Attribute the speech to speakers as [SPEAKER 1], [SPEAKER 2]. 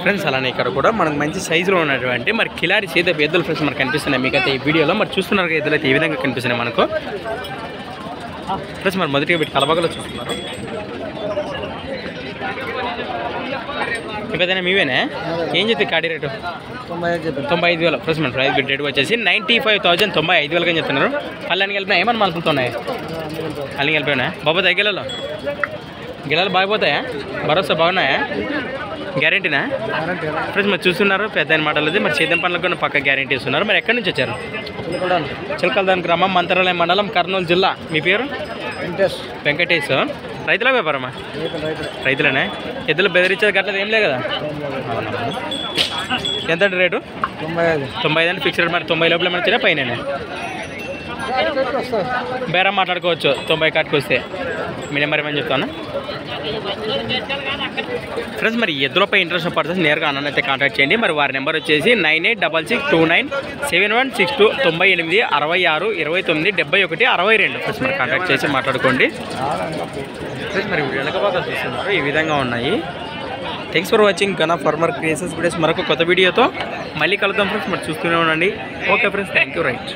[SPEAKER 1] Friends అలానే ఇక్కడ కూడా మనకు మంచి సైజులో ఉన్నటువంటి మరి కిలారి సీతపు ఎద్దులు ఫ్రెండ్స్ మనకు కనిపిస్తున్నాయి మీకైతే ఈ వీడియోలో. మరి చూస్తున్నారు ఎద్దులు అయితే ఈ విధంగా కనిపిస్తున్నాయి మనకు ఫ్రెండ్స్. మరి మొదటిగా వీటి కలబగలో చూస్తున్నారు. ఇప్పుడైనా మీవేనా? ఏం చెప్తే కాడి రేటు 95,000 ఫ్రెండ్స్. మన ప్రైస్ రేటు వచ్చేసి 95,000 95,000 చెప్తున్నారు. అల్లని కలిపినా ఏమన్నా మలుపుతున్నాయి? అల్లని కలిపినా బాబా దగ్గరలో గిలాలు బాగిపోతాయా? భరోసా బాగున్నాయా? గ్యారెంటీనా ఫ్రెండ్స్? మరి చూస్తున్నారు పెద్ద అయిన మాటలది. మరి చేద్దాం పనులకు కూడా పక్క గ్యారెంటీ ఇస్తున్నారు. మరి ఎక్కడి నుంచి వచ్చారు? చిలకలదాని గ్రామం, మంత్రాలయం మండలం, కర్నూలు జిల్లా. మీ పేరు? వెంకటేష్. రైతుల వ్యాపారమా? రైతులనే. ఎద్దులు బెదిరించేది గట్లది ఏం లేదు కదా? ఎంత రేటు? 95 అంటే ఫిక్స్డ్. మరి 90 లోపల మంచిగా పైన బేరం మాట్లాడుకోవచ్చు 90 కాటికి వస్తే. మీ నెంబర్ ఏమని చెప్తాను ఫ్రెండ్స్. మరి ఎద్దులపై ఇంట్రెస్ట్ పర్సన్స్ నేరుగా అన్న అయితే కాంటాక్ట్ చేయండి. మరి వారి నెంబర్ వచ్చేసి 98662972 98 66 29 71 62 ఫ్రెండ్స్. మరి కాంటాక్ట్ చేసి మాట్లాడుకోండి ఫ్రెండ్స్. మరి వెనక భాగాలు చూస్తున్నారు ఈ విధంగా ఉన్నాయి. థ్యాంక్స్ ఫర్ వాచింగ్ గనా ఫార్మర్ క్రియేషన్స్ వీడియోస్. మరొక కొత్త వీడియోతో మళ్ళీ కలుద్దాం ఫ్రెండ్స్. మరి చూస్తూనే ఉండండి. Okay friends, thank you. Right.